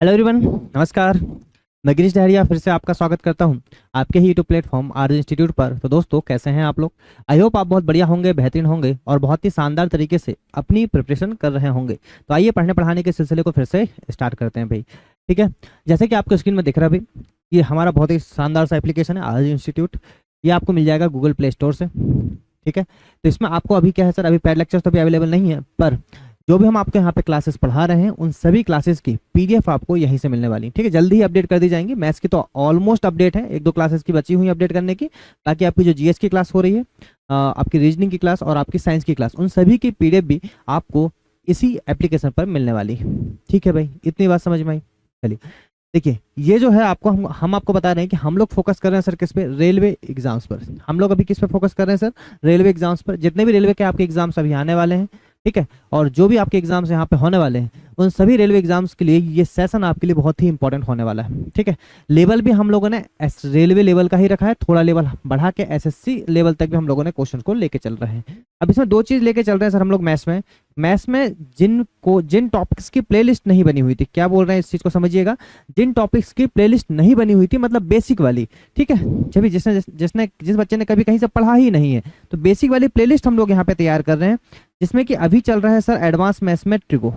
Hello everyone, नमस्कार। मैं गिरीश डहरिया फिर से आपका स्वागत करता हूं आपके ही यूट्यूब प्लेटफॉर्म आरजे इंस्टीट्यूट पर। तो दोस्तों, कैसे हैं आप लोग? आई होप आप बहुत बढ़िया होंगे, बेहतरीन होंगे और बहुत ही शानदार तरीके से अपनी प्रिपरेशन कर रहे होंगे। तो आइए पढ़ने पढ़ाने के सिलसिले को फिर से स्टार्ट करते हैं भाई। ठीक है, जैसे कि आपको स्क्रीन में दिख रहा है भाई, ये हमारा बहुत ही शानदार सा एप्लीकेशन है आरजे इंस्टीट्यूट। ये आपको मिल जाएगा गूगल प्ले स्टोर से। ठीक है, तो इसमें आपको अभी क्या है सर, अभी पेड लेक्चर्स तो अभी अवेलेबल नहीं है, पर जो भी हम आपको यहाँ पे क्लासेस पढ़ा रहे हैं उन सभी क्लासेस की पीडीएफ आपको यहीं से मिलने वाली है। ठीक है, जल्दी ही अपडेट कर दी जाएंगी। मैथ्स की तो ऑलमोस्ट अपडेट है, एक दो क्लासेस की बची हुई अपडेट करने की। बाकी आपकी जो जीएस की क्लास हो रही है, आपकी रीजनिंग की क्लास और आपकी साइंस की क्लास, उन सभी की पीडीएफ भी आपको इसी एप्लीकेशन पर मिलने वाली है। ठीक है भाई, इतनी बात समझ में आई। चलिए देखिए, ये जो है आपको हम आपको बता रहे हैं कि हम लोग फोकस कर रहे हैं सर किस पे, रेलवे एग्जाम्स पर। हम लोग अभी किस पे फोकस कर रहे हैं सर? रेलवे एग्जाम्स पर। जितने भी रेलवे के आपके एग्जाम्स अभी आने वाले हैं, ठीक है, और जो भी आपके एग्जाम्स यहाँ पे होने वाले हैं, उन सभी रेलवे एग्जाम्स के लिए ये सेशन आपके लिए बहुत ही इंपॉर्टेंट होने वाला है। ठीक है, लेवल भी हम लोगों ने रेलवे लेवल का ही रखा है, थोड़ा लेवल बढ़ा के एसएससी लेवल तक भी हम लोगों ने क्वेश्चन को लेके चल रहे हैं। अब इसमें दो चीज लेके चल रहे हैं सर हम लोग मैथ्स में जिन टॉपिक्स की प्लेलिस्ट नहीं बनी हुई थी, क्या बोल रहे हैं इस चीज को समझिएगा, जिन टॉपिक्स की प्लेलिस्ट नहीं बनी हुई थी, मतलब बेसिक वाली। ठीक है, जब जिस बच्चे ने कभी कहीं से पढ़ा ही नहीं है, तो बेसिक वाली प्लेलिस्ट हम लोग यहाँ पे तैयार कर रहे हैं, जिसमें कि अभी चल रहा है सर एडवांस मैथ्स में ट्रिगो।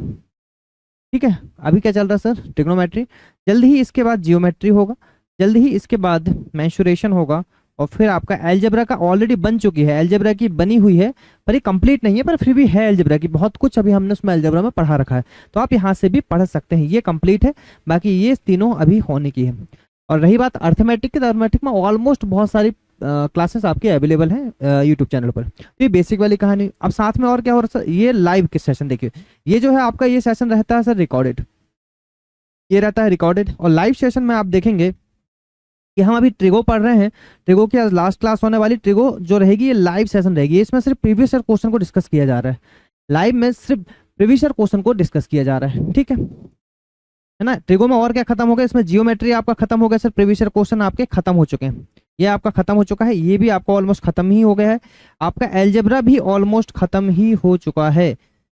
ठीक है, अभी क्या चल रहा है सर? ट्रिग्नोमेट्री। जल्द ही इसके बाद जियोमेट्री होगा, जल्द ही इसके बाद मेंसुरेशन होगा, और फिर आपका एलजेब्रा का ऑलरेडी बन चुकी है, एलजेब्रा की बनी हुई है, पर ये कंप्लीट नहीं है, पर फिर भी है एलजेब्रा की बहुत कुछ अभी हमने उसमें एलजेब्रा में पढ़ा रखा है, तो आप यहाँ से भी पढ़ सकते हैं। ये कंप्लीट है, बाकी ये तीनों अभी होने की है। और रही बात अर्थमेटिक की, तो अर्थमेटिक में ऑलमोस्ट बहुत सारी क्लासेस आपके अवेलेबल हैं यूट्यूब चैनल पर। तो ये बेसिक वाली कहानी। अब साथ में और क्या हो रहा है सर, ये लाइव के सेशन देखिए, ये जो है आपका ये सेशन रहता है सर रिकॉर्डेड, ये रहता है रिकॉर्डेड। और लाइव सेशन में आप देखेंगे कि हम अभी ट्रिगो पढ़ रहे हैं, ट्रिगो की आज लास्ट क्लास होने वाली, ट्रिगो जो रहेगी ये लाइव सेशन रहेगी। इसमें सिर्फ प्रीवियस ईयर क्वेश्चन को डिस्कस किया जा रहा है, लाइव में सिर्फ प्रीवियस ईयर क्वेश्चन को डिस्कस किया जा रहा है। ठीक है ना? ट्रिगो में और क्या खत्म हो गया, इसमें जियोमेट्री आपका खत्म हो गया सर, प्रीवियस ईयर क्वेश्चन आपके खत्म हो चुके हैं, ये आपका खत्म हो चुका है, ये भी आपका ऑलमोस्ट खत्म ही हो गया है, आपका एलजेब्रा भी ऑलमोस्ट खत्म ही हो चुका है।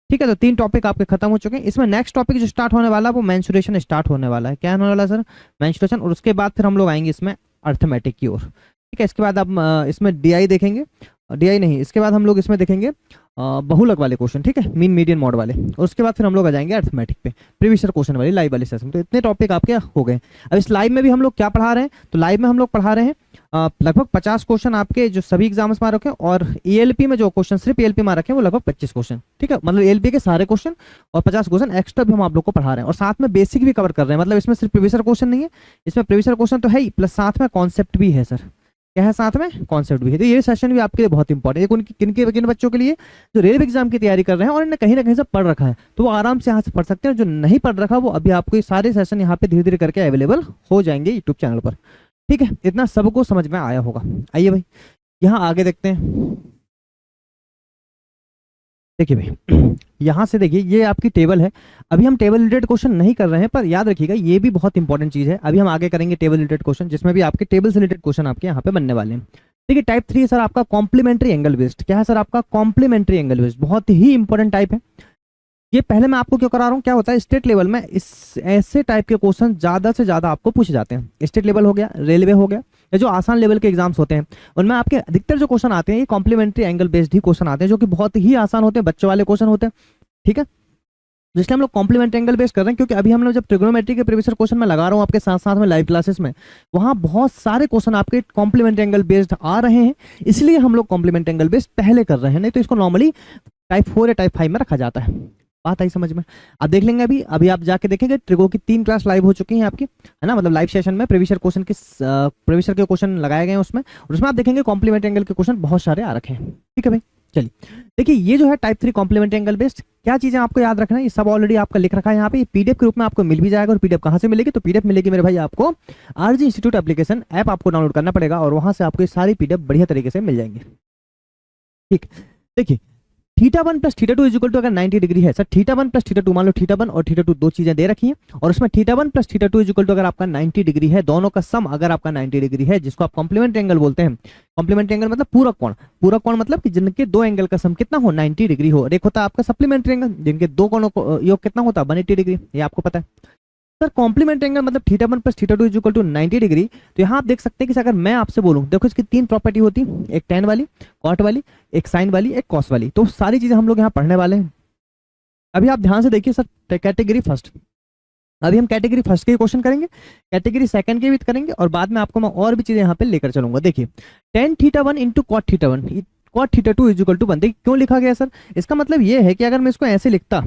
ठीक है, तो तीन टॉपिक आपके खत्म हो चुके हैं। इसमें नेक्स्ट टॉपिक जो स्टार्ट होने वाला है वो मेंसुरेशन स्टार्ट होने वाला है। क्या होने वाला है सर? मेंसुरेशन। और उसके बाद फिर हम लोग आएंगे इसमें अर्थमेटिक की ओर। ठीक है, इसके बाद आप इसमें डीआई देखेंगे, डीआई नहीं, इसके बाद हम लोग इसमें देखेंगे बहुलक वाले क्वेश्चन। ठीक है, मीन मीडियन मॉड वाले। और उसके बाद फिर हम लोग आ जाएंगे अर्थमेटिक पे, प्रीवियस ईयर क्वेश्चन वाली लाइव वाले सेशन। तो इतने टॉपिक आपके हो गए। अब इस लाइव में भी हम लोग क्या पढ़ा रहे हैं, तो लाइव में हम लोग पढ़ा रहे हैं लगभग 50 क्वेश्चन आपके जो सभी एग्जाम्स में आ रखे हैं, और ईएलपी में जो क्वेश्चन सिर्फ ईएलपी में आ रखे हैं वो लगभग 25 क्वेश्चन। ठीक है, मतलब ईएलपी के सारे क्वेश्चन और 50 क्वेश्चन एक्स्ट्रा भी हम आप लोग को पढ़ा रहे हैं, और साथ में बेसिक भी कवर कर रहे हैं। मतलब इसमें सिर्फ प्रीवियस ईयर क्वेश्चन नहीं है, इसमें प्रीवियस ईयर क्वेश्चन तो है ही, प्लस साथ में कॉन्सेप्ट भी है सर। क्या है? साथ में कॉन्सेप्ट भी है। तो ये सेशन भी आपके लिए बहुत इंपॉर्टेंट है, किन बच्चों के लिए जो रेलवे एग्जाम की तैयारी कर रहे हैं और इन्हें कहीं ना कहीं से पढ़ रखा है, तो वो आराम से यहाँ से पढ़ सकते हैं। जो नहीं पढ़ रखा वो अभी आपको ये सारे सेशन यहाँ पे धीरे धीरे करके अवेलेबल हो जाएंगे यूट्यूब चैनल पर। ठीक है, इतना सबको समझ में आया होगा। आइए भाई यहाँ आगे देखते हैं। देखिए भाई, यहाँ से देखिए ये आपकी टेबल है। अभी हम टेबल रिलेटेड क्वेश्चन नहीं कर रहे हैं, पर याद रखिएगा ये भी बहुत इंपॉर्टेंट चीज है। अभी हम आगे करेंगे टेबल रिलेटेड क्वेश्चन, जिसमें भी आपके टेबल से रिलेटेड क्वेश्चन आपके यहाँ पे बनने वाले हैं। ठीक है, टाइप 3 सर आपका कॉम्प्लीमेंट्री एंगल बेस्ड। क्या है सर? आपका कॉम्प्लीमेंट्री एंगल बेस्ड, बहुत ही इंपॉर्टेंट टाइप है। ये पहले मैं आपको क्यों करा रहा हूँ, क्या होता है स्टेट लेवल में इस ऐसे टाइप के क्वेश्चन ज्यादा से ज्यादा आपको पूछे जाते हैं। स्टेट लेवल हो गया, रेलवे हो गया, या जो आसान लेवल के एग्जाम्स होते हैं, उनमें आपके अधिकतर जो क्वेश्चन आते हैं ये कॉम्प्लीमेंट्री एंगल बेस्ड ही क्वेश्चन आते हैं, जो कि बहुत ही आसान होते हैं, बच्चों वाले क्वेश्चन होते हैं। ठीक है, जिसलिए हम लोग कॉम्प्लीमेंट्री एंगल बेस्ड कर रहे हैं, क्योंकि अभी हम लोग जब ट्रिग्नोमेट्री के प्रीवियस क्वेश्चन में लगा रहा हूँ आपके साथ साथ में लाइव क्लासेस में, वहाँ बहुत सारे क्वेश्चन आपके कॉम्प्लीमेंट्री एंगल बेस्ड आ रहे हैं, इसलिए हम लोग कॉम्प्लीमेंट्री एंगल बेस्ड पहले कर रहे हैं। नहीं तो इसको नॉर्मली टाइप 4 या टाइप 5 में रखा जाता है। बात आई समझ में? आप देख लेंगे, अभी आप जाके देखेंगे ट्रिगो की 3 क्लास लाइव हो चुकी हैं आपकी, है ना? मतलब लाइव सेशन में प्रीवियस क्वेश्चन के क्वेश्चन लगाए गए हैं उसमें, और उसमें आप देखेंगे कॉम्प्लीमेंट्री एंगल के क्वेश्चन बहुत सारे आ रखे हैं। ठीक है भाई, चलिए देखिए, ये जो है टाइप 3 कॉम्प्लीमेंट्री एंगल बेस्ड, क्या चीजें आपको याद रखना है, ये सब ऑलरेडी आपका लिख रखा है यहाँ पे। पीडीएफ के रूप में आपको मिल भी जाएगा। और पीडीएफ कहाँ से मिलेगी? तो पीडीएफ मिलेगी मेरे भाई आपको आरजी इंस्टीट्यूट एप्लीकेशन ऐप आपको डाउनलोड करना पड़ेगा, और वहां से आपको ये सारी पीडीएफ बढ़िया तरीके से मिल जाएंगे। ठीक, देखिए θ1 प्लस θ2 इज इक्वल टू, अगर 90 डिग्री है सर, θ1 प्लस θ2, मान लो θ1 और θ2 दो चीजें दे रखी हैं, और उसमें θ1 प्लस θ2 इज इक्वल टू अगर आपका 90 डिग्री है, दोनों का सम अगर आपका 90 डिग्री है, जिसको आप कॉम्प्लीमेंट्री एंगल बोलते हैं। कॉम्प्लीमेंट्री एंगल मतलब पूरक कोण। पूरक कोण मतलब कि जिनके दो एंगल का सम कितना हो, 90 डिग्री हो। और एक होता है आपका सप्लीमेंट्री एंगल, जिनके दो कोणों को योग कितना होता है, 180 डिग्री, ये आपको पता है। सर कॉम्प्लीमेंट एंगल मतलब theta one plus theta two is equal to 90 degree. तो यहाँ आप देख सकते हैं कि अगर मैं आपसे बोलूँ, देखो इसकी तीन प्रॉपर्टी होती है, एक टेन वाली, कॉट वाली, एक साइन वाली, एक कॉस वाली। तो सारी चीजें हम लोग यहाँ पढ़ने वाले हैं। अभी आप ध्यान से देखिए सर, कैटेगरी फर्स्ट, अभी हम कैटेगरी फर्स्ट के क्वेश्चन करेंगे, कैटेगरी सेकंड के भी करेंगे, और बाद में आपको मैं और भी चीजें यहाँ पे लेकर चलूंगा। देखिए tan theta one into cot theta one, cot theta two is equal to one. देखिए क्यों लिखा गया सर, इसका मतलब ये है कि अगर मैं इसको ऐसे लिखता,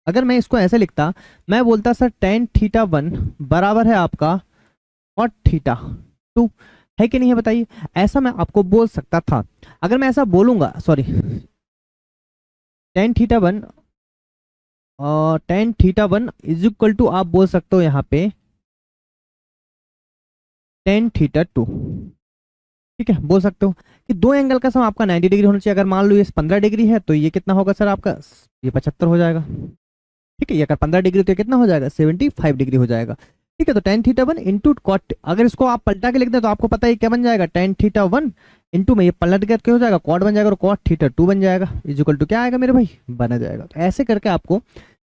अगर मैं इसको ऐसे लिखता, मैं बोलता सर टेन थीटा वन बराबर है आपका कॉट थीटा टू, है कि नहीं है बताइए। ऐसा मैं आपको बोल सकता था। अगर मैं ऐसा बोलूंगा, सॉरी, टेन थीटा वन और tan theta one is equal to, आप बोल सकते हो यहाँ पे टेन थीटा टू, ठीक है, बोल सकते हो कि दो एंगल का सम आपका 90 डिग्री होना चाहिए। अगर मान लो ये 15 डिग्री है तो ये कितना होगा सर आपका, ये 75 हो जाएगा, ठीक है। ये अगर 15 डिग्री तो ये कितना हो जाएगा, 75 डिग्री हो जाएगा, ठीक है। तो tan theta one into cot, अगर इसको आप पलटा के लिख दें तो आपको पता है क्या बन जाएगा, टेन थीटा वन इंटू में ये पलट करके हो जाएगा कॉट बन जाएगा, और कॉट थीटा टू बन जाएगा, इज इक्वल टू क्या आएगा मेरे भाई, बना जाएगा। तो ऐसे करके आपको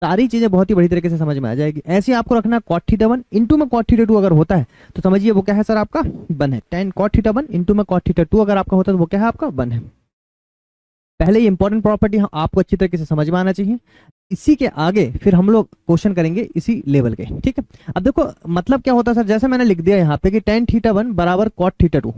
सारी चीजें बहुत ही बड़ी तरीके से समझ में आ जाएगी। ऐसे ही आपको रखना कॉट थीटा वन इंटू में कॉट थीटा टू अगर होता है तो समझिए वो क्या है सर आपका, वन है। Tan cot theta one into में कॉट थीटा टू अगर आपका होता है तो वो क्या है आपका, वन है। पहले ये इंपॉर्टेंट प्रॉपर्टी आपको अच्छी तरीके से समझ में आना चाहिए। इसी के आगे फिर हम लोग क्वेश्चन करेंगे इसी लेवल के, ठीक है। अब देखो मतलब क्या होता है सर, जैसे मैंने लिख दिया यहाँ पे कि टेन थीटा वन बराबर cot theta two,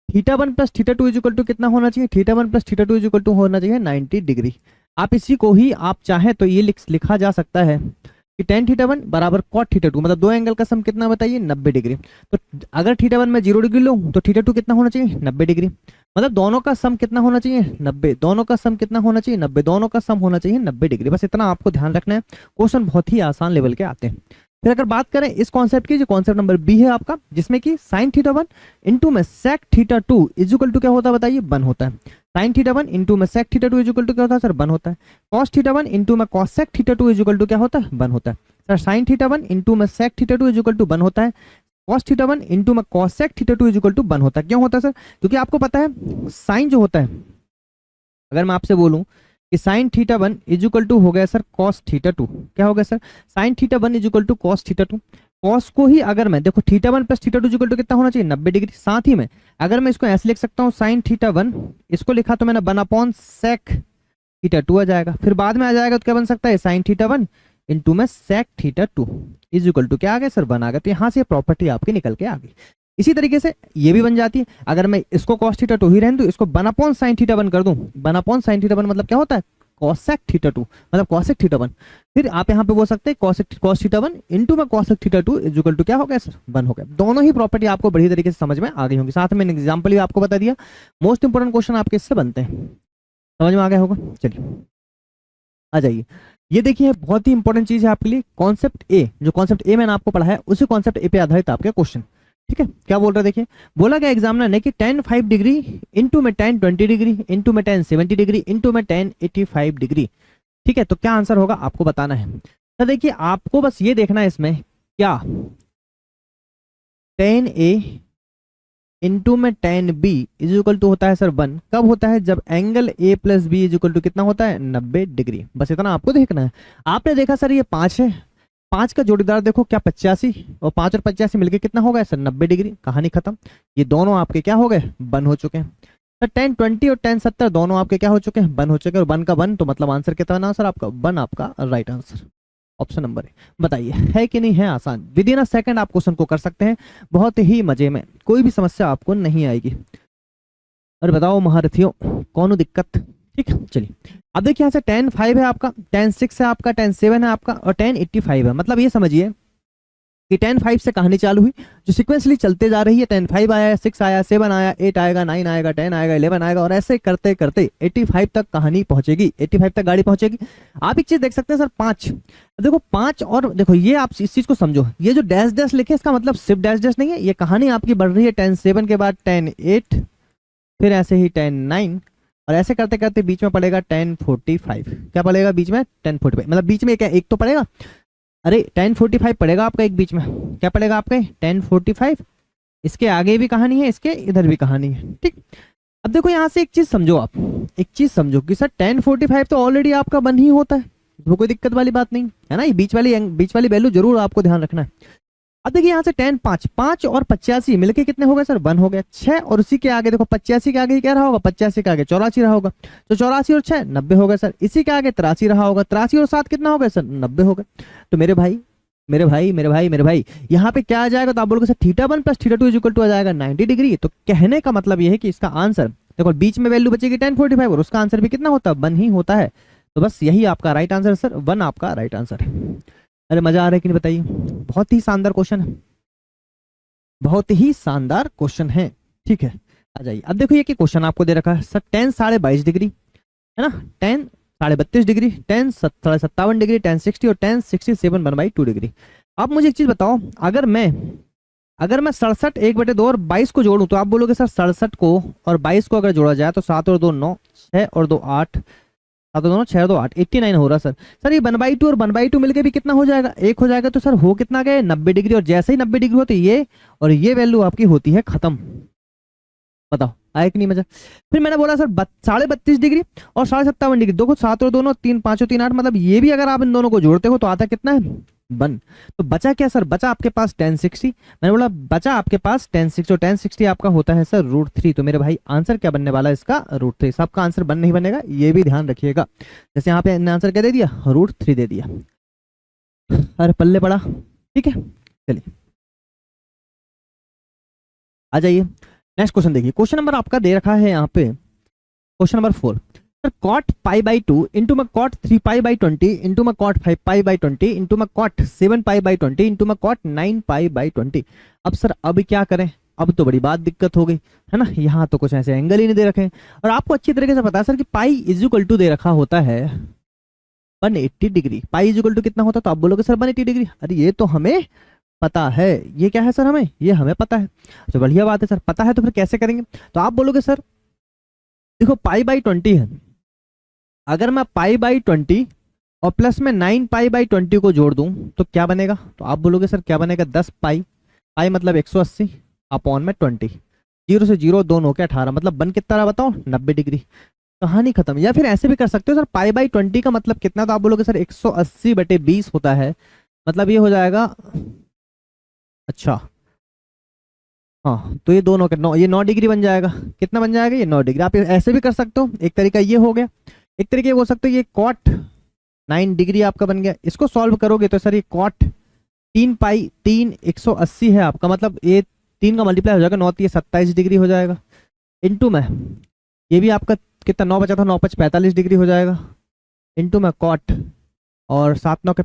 theta one plus theta two is equal to कितना होना चाहिए, theta one plus theta two is equal to होना चाहिए 90 डिग्री। आप इसी को ही आप चाहें तो ये लिखा जा सकता है कि टेन थीटा वन बराबर कॉट थीटा टू, मतलब दो एंगल का सम कितना बताइए, 90 डिग्री। तो अगर थीटा वन में 0 डिग्री लूँ तो थीटा टू कितना होना चाहिए, 90 डिग्री। मतलब दोनों का सम कितना होना चाहिए, 90, दोनों का सम कितना होना चाहिए, 90, दोनों का सम होना चाहिए 90 डिग्री। बस इतना आपको ध्यान रखना है। क्वेश्चन बहुत ही आसान लेवल के आते हैं। फिर अगर बात करें इस कॉन्सेप्ट की, जो कॉन्सेप्ट नंबर बी है आपका, जिसमें कि साइन थीटा वन इंटू में sec theta two is equal to क्या होता है बताइए, वन होता है। साइन थीटा वन इंटू में sec theta two is equal to क्या होता है सर, वन होता है। कॉस थीटा वन इंटू में cos sec theta two is equal to क्या होता है, वन होता है। Sir sine theta one into में sec theta two is equal to one होता है। कॉस थीटा वन इंटू में cos sec theta two is equal to one होता है। क्यों होता है सर, क्योंकि आपको पता है साइन जो होता है, अगर मैं आपसे बोलूं कि sine theta one is equal to हो गया सर कॉस थीटा टू, क्या हो गया sir, sine theta one is equal to cos theta two. Cos को ही अगर मैं देखो theta one plus theta two is equal to कितना होना चाहिए, 90 डिग्री। साथ ही में अगर मैं इसको ऐसे लिख सकता हूँ, साइन थीटा वन, इसको लिखा तो मैंने one upon sec theta two आ जाएगा। फिर बाद में आ जाएगा तो क्या बन सकता है, साइन थीटा वन इंटू में sec theta two is equal to क्या आ गया सर, वन आ गया। तो यहाँ से प्रॉपर्टी आपकी निकल के आ गई। इसी तरीके से ये भी बन जाती है। अगर मैं इसको कॉस थीटा टू ही रहने दूं, इसको one upon sine theta one कर दूं, one upon sine theta one मतलब क्या होता है, कॉसेक थीटा टू, मतलब कॉसेक थीटा वन। फिर आप यहाँ पे बोल सकते हैं कॉस थीटा वन इंटू में cosec theta two is equal to क्या हो गया सर, वन हो गया। दोनों ही प्रॉपर्टी आपको बढ़िया तरीके से समझ में आ गई होंगी। साथ में एग्जाम्पल भी आपको बता दिया। मोस्ट इंपोर्टेंट क्वेश्चन आपके इससे बनते हैं, समझ में आ गया होगा। चलिए आ जाइए, ये देखिए बहुत ही इंपॉर्टेंट चीज है आपके लिए, कॉन्सेप्ट ए। जो कॉन्सेप्ट ए मैंने आपको पढ़ा है उसी कॉन्सेप्ट ए पे आधारित आपके क्वेश्चन, ठीक है। क्या बोल रहा है देखिए, बोला गया एग्जामिनर ने कि tan 5 डिग्री इंटू में tan 20 डिग्री इंटू में tan 70 डिग्री इंटू में tan 85 डिग्री, ठीक है। तो क्या आंसर होगा आपको बताना है। तो देखिए आपको बस ये देखना है इसमें क्या, tan A इंटू में tan B is equal to होता है सर 1। कब होता है, जब angle A plus B is equal to कितना होता है, 90 डिग्री। बस इतना आपको देखना है। आपने देखा सर ये 5 है, 5 का जोड़ीदार देखो क्या 85, और 5 और 85 मिलके कितना हो गया सर, 90 डिग्री। कहानी खत्म। ये दोनों आपके क्या हो गए, वन हो चुके हैं। सर tan 20 और tan 70 दोनों आपके क्या हो चुके हैं, वन हो चुके हैं। और वन का वन तो मतलब आंसर कितना ना सर आपका, वन आपका राइट आंसर, ऑप्शन नंबर है। बताइए है कि नहीं है आसान। विद इन अ सेकंड आप क्वेश्चन को कर सकते हैं, बहुत ही मजे में, कोई भी समस्या आपको नहीं आएगी। और बताओ महारथियों कौन दिक्कत, ठीक है। चलिए अब देखिए यहाँ से tan 5 है आपका, tan 6 है आपका, tan 7 है आपका, और tan 85 है। मतलब ये समझिए कि tan 5 से कहानी चालू हुई, जो सिक्वेंसली चलते जा रही है। tan 5 आया, 6 आया, 7 आया, 8 आएगा, 9 आएगा, 10 आएगा, 11 आएगा, और ऐसे करते करते 85 तक कहानी पहुंचेगी, 85 तक गाड़ी पहुंचेगी। आप एक चीज देख सकते हैं सर, 5 देखो, 5 और देखो ये आप इस चीज को समझो, ये जो डैश डैश लिखे इसका मतलब सिर्फ डैश डैश नहीं है। ये कहानी आपकी बढ़ रही है tan 7 के बाद tan 8, फिर ऐसे ही tan 9, और ऐसे करते करते बीच में पड़ेगा tan 45। क्या पड़ेगा बीच में, tan 45, मतलब बीच में क्या एक तो पड़ेगा, अरे tan 45 पड़ेगा आपका एक बीच में। क्या पड़ेगा आपका tan 45, इसके आगे भी कहानी है, इसके इधर भी कहानी है, ठीक। अब देखो यहाँ से एक चीज समझो, आप एक चीज समझो कि सर tan 45 तो ऑलरेडी आपका वन ही होता है, उसमें कोई दिक्कत वाली बात नहीं है ना। ये बीच वाली वैल्यू जरूर आपको ध्यान रखना है। अब देखिए यहाँ से tan 5 5 और 85 मिलके कितने हो गए सर 1 हो गया। 6 और उसी के आगे देखो 85 के आगे क्या रहा होगा, 85 के आगे 84 रहा होगा, तो 84 और 6 90 हो गए सर। इसी के आगे 83 रहा होगा, 83 और 7 कितना हो गया सर 90 हो गए। तो मेरे भाई यहाँ पे क्या आ जाएगा, तो आप बोलोगे सर θ1 प्लस θ2 इक्वल टू आ जाएगा 90 डिग्री। तो कहने का मतलब ये है कि इसका आंसर देखो बीच में वैल्यू बचेगी tan 45 और उसका आंसर भी कितना होता है 1 ही होता है। तो बस यही आपका राइट आंसर है सर, 1 आपका राइट आंसर है। अरे मजा आ रहा है कि नहीं बताइए, बहुत ही शानदार क्वेश्चन है, बहुत ही शानदार क्वेश्चन है। ठीक है, आ जाइए। अब देखो ये कि क्वेश्चन आपको दे रखा है सर tan 22.5 डिग्री है ना, tan 32.5 degree, tan 57 degree, tan 60 और tan 67 1/2 डिग्री। अब मुझे एक चीज बताओ, अगर मैं 67 1/2 और 22 को जोड़ूं तो आप बोलोगे सर 67 को और 22 को अगर जोड़ा जाए तो 7 और 2 9, 6 और 2 8, 7 और 2 6 और 2 8, 89 हो रहा सर। सर ये 1/2 और 1/2 मिलके भी कितना हो जाएगा, 1 हो जाएगा। तो सर हो कितना गए 90 डिग्री, और जैसे ही 90 डिग्री होती है ये और ये वैल्यू आपकी होती है खत्म। बताओ आया कि नहीं मजा। फिर मैंने बोला सर 32.5 डिग्री और 57 डिग्री, देखो 7 और 2 3 5 और 3 8, मतलब ये भी अगर आप इन दोनों को जोड़ते हो तो आता कितना है 1। तो बचा क्या सर, बचा आपके पास tan 60। मैंने बोला बचा आपके पास tan 60 और tan 60 आपका होता है सर √3। तो मेरे भाई आंसर क्या बनने वाला है इसका √3। सबका आंसर बन नहीं बनेगा, ये भी ध्यान रखिएगा। जैसे यहाँ पे आंसर क्या दे दिया √3 दे दिया। अरे पल्ले पड़ा। ठीक है चलिए आ जाइए नेक्स्ट क्वेश्चन देखिए। क्वेश्चन नंबर आपका दे रखा है यहाँ पे question number 4। Sir cot π/2 into में cot 3π/20 इंटू में cot 5π/20 इंटू में cot 7π/20 इंटू में cot 9π/20। अब सर अब क्या करें, अब तो बड़ी बात दिक्कत हो गई है ना। यहाँ तो कुछ ऐसे एंगल ही नहीं दे रखे हैं और आपको अच्छी तरीके से पता है सर कि पाई इज इक्वल टू दे रखा होता है 180 degree. Pi is equal to कितना होता है, तो आप बोलोगे सर 180 डिग्री। अरे ये तो हमें पता है, ये क्या है सर हमें, ये हमें पता है। तो बढ़िया बात है सर, पता है तो फिर कैसे करेंगे। तो आप बोलोगे सर देखो π/20 है, अगर मैं π/20 और प्लस में 9π/20 को जोड़ दूं तो क्या बनेगा, तो आप बोलोगे सर क्या बनेगा 10 पाई, पाई मतलब 180 अपॉन में 20, 0 से 0 2 9 के 18, मतलब बन कितना रहा बताओ 90 डिग्री। कहानी खत्म। या फिर ऐसे भी कर सकते हो सर π/20 का मतलब कितना, तो आप बोलोगे सर 180/20 होता है, मतलब ये हो जाएगा, अच्छा हाँ तो ये दोनों के 9, ये 9 डिग्री बन जाएगा। कितना बन जाएगा ये 9 डिग्री। आप ऐसे भी कर सकते हो, एक तरीका ये हो गया, एक तरीके हो सकते हो ये cot 9 डिग्री आपका बन गया। इसको सॉल्व करोगे तो सर ये cot 3 पाई 3 180 है आपका, मतलब ये 3 का मल्टीप्लाई हो जाएगा 9 ये 27 डिग्री हो जाएगा। इंटू में ये भी आपका कितना 9 बचा था, 9 5 45 डिग्री हो जाएगा। इंटू में cot और 7 9 के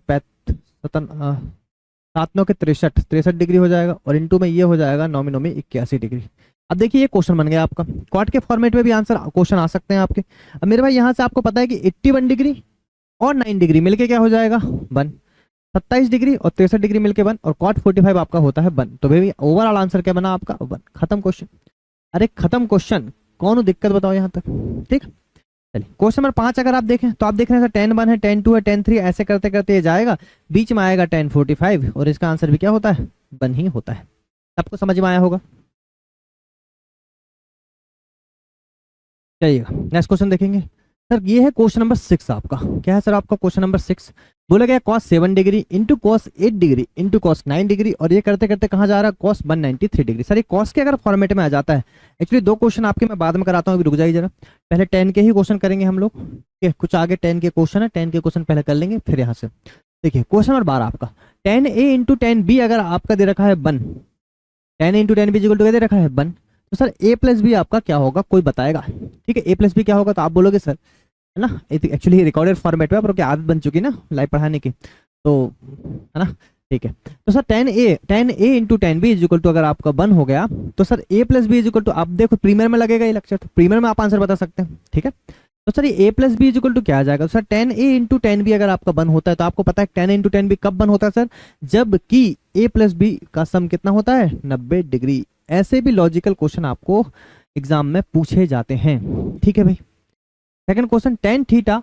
63 डिग्री हो जाएगा, और इंटू में ये हो जाएगा 9 में 81 डिग्री। अब देखिए ये क्वेश्चन बन गया आपका। कॉट के फॉर्मेट में भी आंसर क्वेश्चन आ सकते हैं आपके। अब मेरे भाई यहाँ से आपको पता है कि 81 डिग्री और 9 डिग्री मिलके क्या हो जाएगा 1, 27 डिग्री और 63 डिग्री मिलके 1, और cot 45 आपका होता है 1। तो भाई ओवरऑल आंसर क्या बना आपका 1। खत्म क्वेश्चन। अरे खत्म क्वेश्चन, कौन दिक्कत बताओ यहाँ तक। ठीक, चलिए क्वेश्चन नंबर 5 अगर आप देखें तो आप देख रहे हैं tan 1 है, tan 2 है, tan 3, ऐसे करते करते ये जाएगा, बीच में आएगा tan 45 और इसका आंसर भी क्या होता है 1 ही होता है। सबको समझ में आया होगा। चलिए नेक्स्ट क्वेश्चन देखेंगे। सर ये है क्वेश्चन नंबर 6 आपका। क्या है सर आपका क्वेश्चन नंबर 6, बोला गया cos 7 degree into cos 8 degree into cos 9 degree, और ये करते करते कहाँ जा रहा है cos 193 डिग्री। सर ये cos के अगर फॉर्मेट में आ जाता है, एक्चुअली 2 क्वेश्चन आपके मैं बाद में कराता हूँ, अभी रुक जाइए जरा। पहले tan के ही क्वेश्चन करेंगे हम लोग, कुछ आगे tan के क्वेश्चन है, tan के क्वेश्चन पहले कर लेंगे फिर यहाँ से। देखिए क्वेश्चन नंबर 12 आपका, tan a into tan b अगर आपका दे रखा है 1, tan a into tan b equal to दे रखा है 1, तो सर a प्लस बी आपका क्या होगा कोई बताएगा। ठीक है, a प्लस बी क्या होगा, तो आप बोलोगे सर है ना, एक्चुअली रिकॉर्डेड फॉर्मेट में, पर आदत बन चुकी ना लाइव पढ़ाने की, तो है ना। ठीक है, तो sir tan a into tan b equal to अगर आपका 1 हो गया, तो sir a plus B equal to, आप देखो प्रीमियर में लगेगा ये लेक्चर, तो प्रीमियर में आप आंसर बता सकते हैं। ठीक है, तो सर ये a plus B equal to क्या आ जाएगा, तो sir tan a into tan b अगर आपका 1 होता है, तो आपको पता है tan a into tan b कब 1 होता है सर, जबकि a प्लस बी का सम कितना होता है 90 डिग्री। ऐसे भी लॉजिकल क्वेश्चन आपको एग्जाम में पूछे जाते हैं। ठीक है भाई, second question tan theta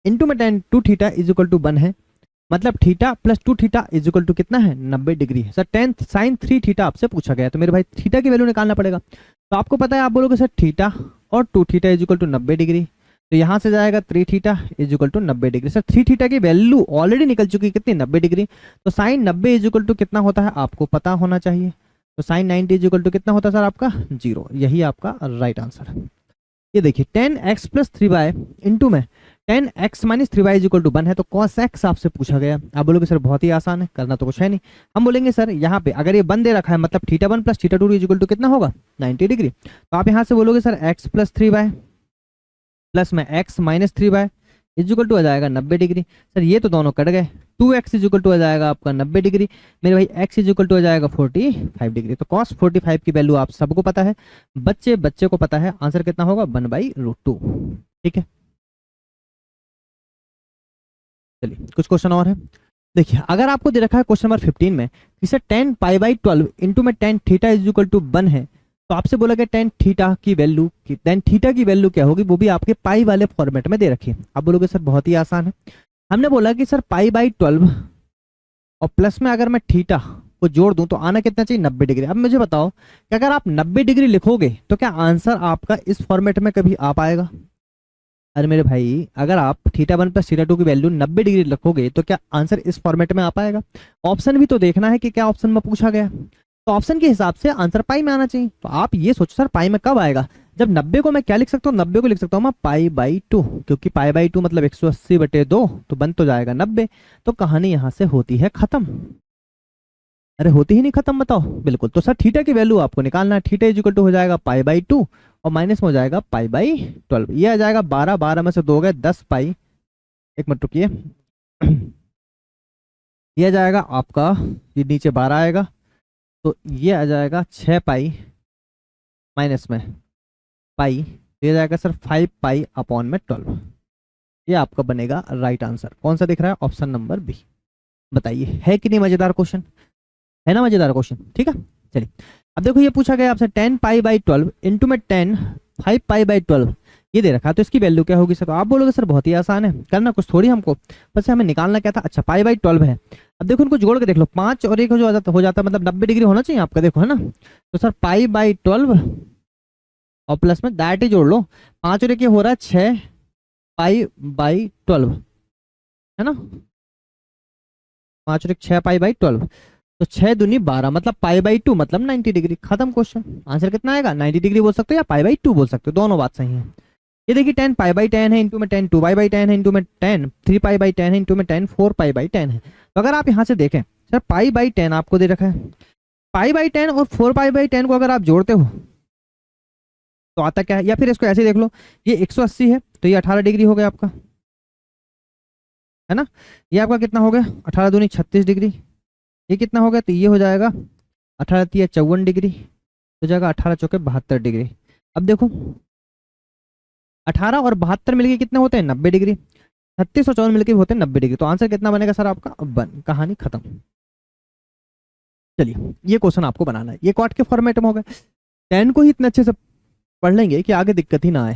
into में tan 2 theta is equal to 1 है, मतलब theta plus 2 theta is equal to कितना है 90 डिग्री है। सर tan sin 3 थीटा आपसे पूछा गया है, तो मेरे भाई थीटा की वैल्यू निकालना पड़ेगा। तो आपको पता है, आप बोलोगे सर थीटा और 2 theta is equal to 90 degree, तो यहाँ से जाएगा 3 theta is equal to 90 degree. Sir 3 theta की वैल्यू ऑलरेडी निकल चुकी है कितनी, 90 डिग्री। तो साइन 90 इज इक्वल टू कितना होता है आपको पता होना चाहिए। तो साइन 90 इज इक्वल टू कितना होता है सर आपका 0। यही आपका राइट आंसर है। ये देखिए 10x प्लस 3y इंटू में 10x minus 3y is equal to 1 है, तो cos x आपसे पूछा गया। आप बोलोगे सर बहुत ही आसान है, करना तो कुछ है नहीं। हम बोलेंगे सर यहाँ पे अगर ये 1 दे रखा है मतलब θ1 प्लस θ2 इज इक्वल टू कितना होगा 90 डिग्री। तो आप यहाँ से बोलोगे sir x plus 3y plus में x minus 3y is equal to आ जाएगा 90 डिग्री। सर ये तो दोनों कट गए, 2x इज इक्वल टू आ जाएगा आपका 90 डिग्री, मेरे भाई x इज इक्वल टू आ जाएगा 45 डिग्री। तो cos 45 की वैल्यू आप सबको पता है, बच्चे को पता है, आंसर कितना होगा 1/√2। ठीक है, चलिए कुछ क्वेश्चन और है। देखिए अगर आपको दे रखा है क्वेश्चन नंबर 15 में इसे 10 π/12 इंटू में 10 थीटा इज इक्वल टू 1 है, तो आपसे बोला गया 10 थीटा की वैल्यू, 10 थीटा की वैल्यू क्या होगी, वो भी आपके पाई वाले फॉर्मेट में दे रखी है। आप बोलोगे सर बहुत ही आसान है। हमने बोला कि सर π/12 और प्लस में अगर मैं थीटा को जोड़ दूं तो आना कितना चाहिए 90 डिग्री। अब मुझे बताओ कि अगर आप 90 डिग्री लिखोगे तो क्या आंसर आपका इस फॉर्मेट में कभी आ पाएगा। अरे मेरे भाई अगर आप θ1 प्लस θ2 की वैल्यू 90 डिग्री रखोगे तो क्या आंसर इस फॉर्मेट में आ पाएगा। ऑप्शन भी तो देखना है कि क्या ऑप्शन में पूछा गया, तो ऑप्शन के हिसाब से आंसर पाई में आना चाहिए। तो आप ये सोचो सर पाई में कब आएगा, जब 90 को मैं क्या लिख सकता हूँ, 90 को लिख सकता हूँ मैं π/2, क्योंकि π/2 मतलब 180/2 तो बन तो जाएगा 90। तो कहानी यहाँ से होती है खत्म। अरे होती ही नहीं खत्म, बताओ। बिल्कुल, तो सर थीटा की वैल्यू आपको निकालना है, थीटा इज इक्वल टू हो जाएगा π/2 और माइनस में हो जाएगा π/12। ये आ जाएगा 12 में से 2 गए 10 पाई, एक मिनट रुकिए, ये आ जाएगा आपका, ये नीचे 12 आएगा तो ये आ जाएगा 6 पाई माइनस में पाई, ये जाएगा सर 5π/12। ये आपका बनेगा राइट आंसर। कौन सा दिख रहा है, ऑप्शन नंबर बी। बताइए है कि नहीं मजेदार क्वेश्चन, है ना मजेदार क्वेश्चन। ठीक है, चलिए अब देखो ये पूछा गया आपसे 10 π/12 इंटू में 10 5π/12 ये दे रखा है, तो इसकी वैल्यू क्या होगी सर। तो आप बोलोगे सर बहुत ही आसान है, करना कुछ थोड़ी हमको, बस हमें निकालना क्या था। अच्छा π/12 है, अब देखो इनको जोड़ के देख लो, 5 और 1 हो जाता मतलब 90 डिग्री होना चाहिए आपका, देखो है ना। तो सर π/12 और प्लस में दैट ही जोड़ लो, 5 और 1 हो रहा है 6 π/12 है ना, 5 और 1 6 π/12, तो 6 दूनी 12 मतलब π/2 मतलब 90 डिग्री। खत्म क्वेश्चन। आंसर कितना आएगा 90 डिग्री बोल सकते हो या π/2 बोल सकते हो, दोनों बात सही है। ये देखिए 10 π/10 है, इंटू में 10 2π/10 है, इंटू में 10 3π/10 है, इंटू में 10 4π/10 है। तो अगर आप यहाँ से देखें सर π/10 आपको दे रखा है, π/10 और 4π/10 को अगर आप जोड़ते हो तो आता क्या है, या फिर इसको ऐसे देख लो, ये 180 है तो ये 18 डिग्री हो गया आपका, है ना। ये आपका कितना हो गया 18 दूनी 36 डिग्री, ये कितना हो गया तो ये हो जाएगा 18 3 54 डिग्री, हो जाएगा 18 चौके 72 डिग्री। अब देखो 18 और 72 मिलके कितने होते हैं 90 डिग्री, 36 और 54 मिलके होते हैं 90 डिग्री। तो आंसर कितना बनेगा सर आपका, बन, कहानी खत्म। चलिए ये क्वेश्चन आपको बनाना है, ये क्वाड के फॉर्मेट में होगा, 10 को ही इतने अच्छे से पढ़ लेंगे कि आगे दिक्कत ही ना आए।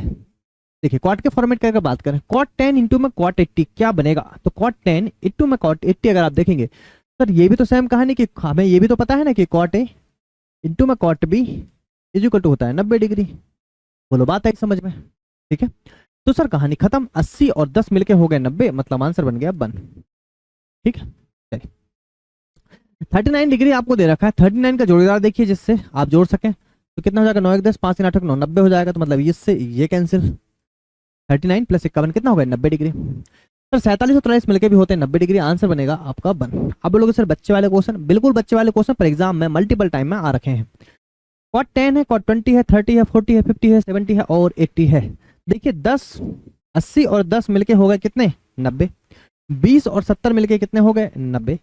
देखिए क्वाड के फॉर्मेट का अगर बात करें, cot 10 इंटू में cot 80 क्या बनेगा, तो cot 10 इंटू में cot 80 अगर आप देखेंगे सर ये भी तो सेम कहानी कि हमें ये भी तो पता है ना कि cot A इंटू में cot B is equal to होता है 90 डिग्री। बोलो बात है समझ में, ठीक है। तो सर कहानी खत्म, 80 और 10 मिलके हो गए 90 मतलब आंसर बन गया 1। ठीक है, चलिए 39 डिग्री आपको दे रखा है, 39 का जोड़ीदार देखिए जिससे आप जोड़ सकें, तो कितना हो जाएगा 9 1 10 5 3 8 9 90 हो जाएगा, तो मतलब इससे ये कैंसिल, 39 प्लस 51 कितना हो गया 90 डिग्री। सर 47 और 43 मिलके भी होते हैं 90 डिग्री, आंसर बनेगा आपका 1। अब बोलोगे सर बच्चे वाले क्वेश्चन, बिल्कुल बच्चे वाले क्वेश्चन पर एग्जाम में मल्टीपल टाइम में आ रखे हैं। cot 10 है, cot 20 है, 30 है, 40 है, 50 है, 70 है और 80 है। देखिए 10 80 और 10 मिलके हो गए कितने 90, 20 और 70 मिलके कितने हो गए 90,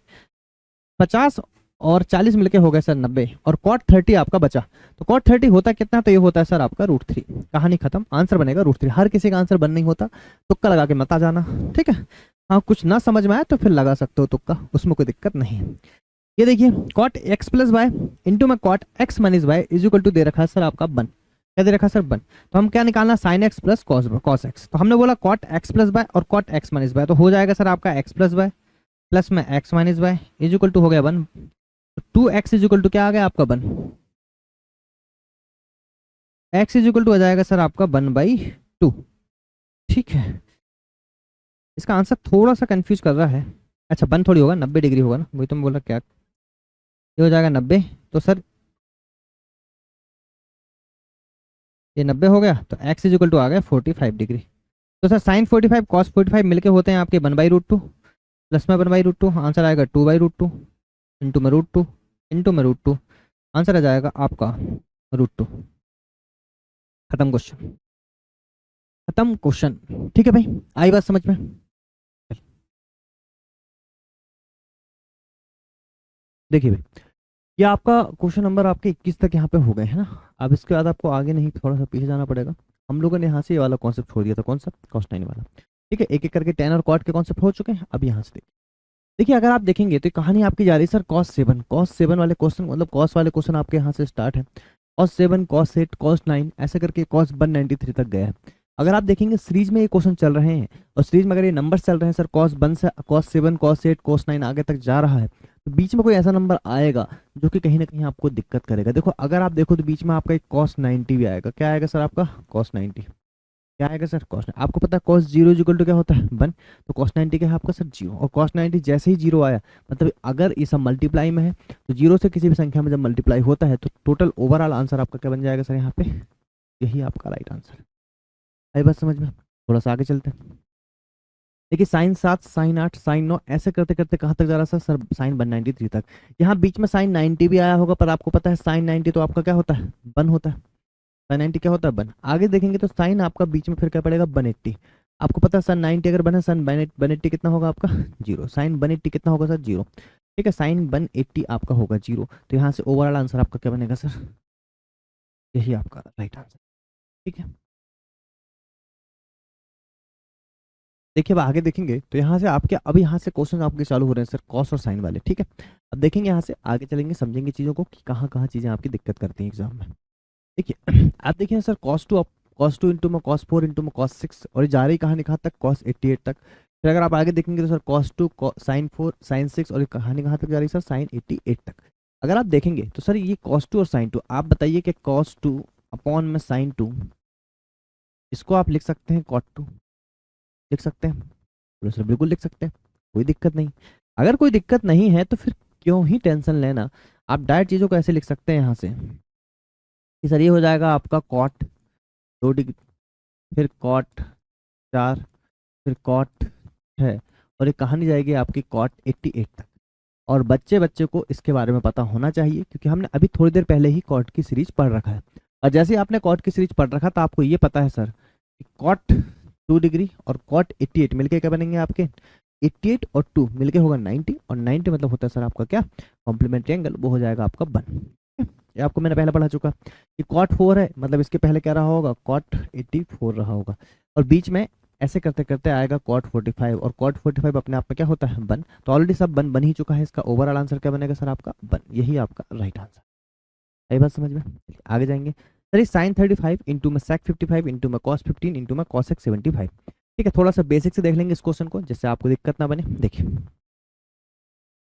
50 और 40 मिलके हो गए सर 90 और cot 30 आपका बचा। तो cot 30 होता कितना, तो ये होता है सर आपका √3। कहानी खत्म, आंसर बनेगा √3। हर किसी का आंसर बन नहीं होता, तुक्का लगा के मत आ जाना, ठीक है। हाँ कुछ ना समझ में आए तो फिर लगा सकते हो तुक्का, उसमें कोई दिक्कत नहीं है। ये देखिए cot x plus Y into में cot x minus Y is equal to दे रखा है सर आपका 1। क्या दे रखा है सर 1। तो हम क्या निकालना, sin x plus cos x। तो हमने बोला cot x प्लस वाई और cot x माइनस वाई, तो हो जाएगा सर आपका x प्लस वाई प्लस में x minus Y is equal to हो गया 1। 2x इज इक्वल टू क्या आ गया आपका 1, x इज इक्वल टू आ जाएगा सर आपका 1/2। ठीक है, इसका आंसर थोड़ा सा कंफ्यूज कर रहा है। अच्छा 1 थोड़ी होगा, 90 डिग्री होगा ना, वही तो मैं बोला क्या, ये हो जाएगा 90। तो सर ये 90 हो गया, तो एक्स इज इक्वल टू आ गया 45 डिग्री। तो सर साइन 45 कॉस 45 मिलके होते हैं आपके 1/√2, प्लस में 1/√2, आंसर आएगा 2/√2, इंटू में √2, इंटू में √2, आंसर आ जाएगा आपका √2। खत्म क्वेश्चन, खत्म क्वेश्चन। ठीक है भाई, आई बात समझ में। देखिए भाई, ये आपका क्वेश्चन नंबर आपके 21 तक यहाँ पे हो गए हैं ना। अब इसके बाद आपको आगे नहीं, थोड़ा सा पीछे जाना पड़ेगा। हम लोगों ने यहाँ से ये वाला कॉन्सेप्ट छोड़ दिया था, कौन सा, कॉस 9 वाला। ठीक है, एक एक करके टेन और कॉट के कॉन्सेप्ट हो चुके हैं। अब यहाँ से देखिए, अगर आप देखेंगे तो कहानी आपकी जा रही है सर कॉस 7 वाले क्वेश्चन, मतलब कॉस वाले क्वेश्चन आपके यहाँ से स्टार्ट है। cos 7, cos 8, cos 9 ऐसे करके cos 193 तक गया है। अगर आप देखेंगे सीरीज में ये क्वेश्चन चल रहे हैं, और सीरीज में अगर ये नंबर चल रहे हैं सर cos 1 से cos 7, cos 8, cos 9 आगे तक जा रहा है, तो बीच में कोई ऐसा नंबर आएगा जो कि कहीं ना कहीं आपको दिक्कत करेगा। देखो अगर आप देखो तो बीच में आपका एक cos 90 भी आएगा। क्या आएगा सर आपका cos 90, क्या आएगा सर cos, आपको पता है cos 0 क्या होता है 1, तो cos 90 क्या है आपका सर 0। और cos 90 जैसे ही 0 आया, मतलब अगर ये सब मल्टीप्लाई में है, तो 0 से किसी भी संख्या में जब मल्टीप्लाई होता है तो टोटल ओवरऑल आंसर आपका क्या बन जाएगा सर यहाँ पे, यही आपका राइट आंसर है। आई बात समझ में। थोड़ा सा आगे चलते हैं। देखिए sin 7, sin 8, sin 9 ऐसे करते करते कहाँ तक जा रहा है सर sin 193 तक। यहाँ बीच में sin 90 भी आया होगा, पर आपको पता है sin 90 तो आपका क्या होता है 1 होता है। sin 90 क्या होता है 1। आगे देखेंगे तो sin आपका बीच में फिर क्या पड़ेगा 180। आपको पता है sin 90 अगर बने sin 180 कितना होगा आपका 0। sin 180 कितना होगा सर 0। ठीक है, sin 180 आपका होगा 0। तो यहाँ से ओवरऑल आंसर आपका क्या बनेगा सर, यही आपका राइट आंसर। ठीक है, देखिए अब आगे देखेंगे तो यहाँ से आपके, अब यहाँ से क्वेश्चन आपके चालू हो रहे हैं सर कॉस और साइन वाले। ठीक है, अब देखेंगे यहाँ से आगे चलेंगे, समझेंगे चीज़ों को कि कहाँ कहाँ चीज़ें आपकी दिक्कत करती हैं एग्जाम में। देखिए आप देखिए सर cos 2 इंटू में cos 4 इंटू में cos 6, और ये जा रही कहानी कहाँ तक cos 88 तक। फिर अगर आप आगे देखेंगे तो सर cos 2 sin 4 sin 6, और ये कहानी कहाँ तक जा रही है सर sin 88 तक। अगर आप देखेंगे तो सर ये cos 2 और sin 2, आप बताइए कि cos 2 अपॉन में sin 2, इसको आप लिख सकते हैं cot 2, लिख सकते हैं, बोलो सर बिल्कुल लिख सकते हैं, कोई दिक्कत नहीं। अगर कोई दिक्कत नहीं है तो फिर क्यों ही टेंशन लेना। आप डायरेक्ट चीज़ों को ऐसे लिख सकते हैं यहाँ से कि सर ये हो जाएगा आपका कॉट 2 डिग्री, फिर कॉट 4, फिर कॉट 6, और ये कहानी जाएगी आपकी कॉट 88 तक। और बच्चे बच्चे को इसके बारे में पता होना चाहिए, क्योंकि हमने अभी थोड़ी देर पहले ही कॉट की सीरीज पढ़ रखा है। और जैसे ही आपने कॉट की सीरीज पढ़ रखा तो आपको ये पता है सर कि कॉट 2 डिग्री और कॉट 88 मिलके क्या बनेंगे आपके 88 और 2 मिलके होगा 90, और 90 मतलब होता है सर आपका क्या कॉम्प्लीमेंट्री एंगल, वो हो जाएगा आपका 1। ये आपको मैंने पहले पढ़ा चुका कि कॉट 4 है, मतलब इसके पहले क्या रहा होगा कॉट 84 रहा होगा, और बीच में ऐसे करते करते आएगा कॉट 45, और कॉट 45 अपने आप में क्या होता है 1। तो ऑलरेडी सब बन ही चुका है, इसका ओवरऑल आंसर क्या बनेगा सर आपका 1, यही आपका राइट आंसर। सही बात समझ में। आगे जाएंगे सर, ये साइन 35 इंटू में सेक 55 इंटू में कॉस 15 इंटू में कॉसेक 75। ठीक है, थोड़ा सा बेसिक से देख लेंगे इस क्वेश्चन को, जिससे आपको दिक्कत ना बने। देखिए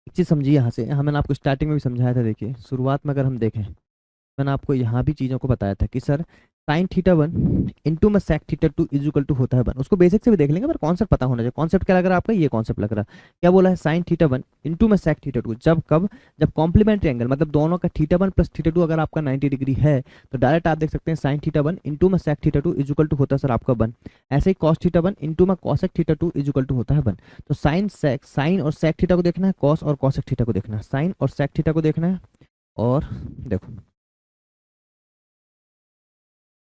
एक चीज़ समझिए यहाँ से, मैंने आपको स्टार्टिंग में भी समझाया था। देखिए शुरुआत में अगर हम देखें, मैंने आपको यहाँ भी चीज़ों को बताया था कि सर साइन थीटा 1 इंटू में sec theta 2 is equal to होता है 1। उसको बेसिक से भी देख लेंगे, पर कॉन्सेप्ट पता होना चाहिए। कॉन्सेप्ट क्या लग रहा है आपका, ये कॉन्सेप्ट लग रहा है। क्या बोला है, साइन थीटा 1 इंटू में सेक थीटा 2, जब कब, जब कॉम्प्लीमेंट्री एंगल, मतलब दोनों का थीटा 1 प्लस थीटा 2 अगर आपका 90 डिग्री है, तो डायरेक्ट आप देख सकते हैं साइन थीटा 1 इंटू में sec theta 2 is equal to होता है सर आपका 1। ऐसे ही कॉस थीटा 1 इंटू में cosec theta 2 is equal to होता है 1। तो साइन और सेक थीटा को देखना है, कॉस और कॉसेक थीटा को देखना है, साइन और सेक थीटा को देखना है। और देखो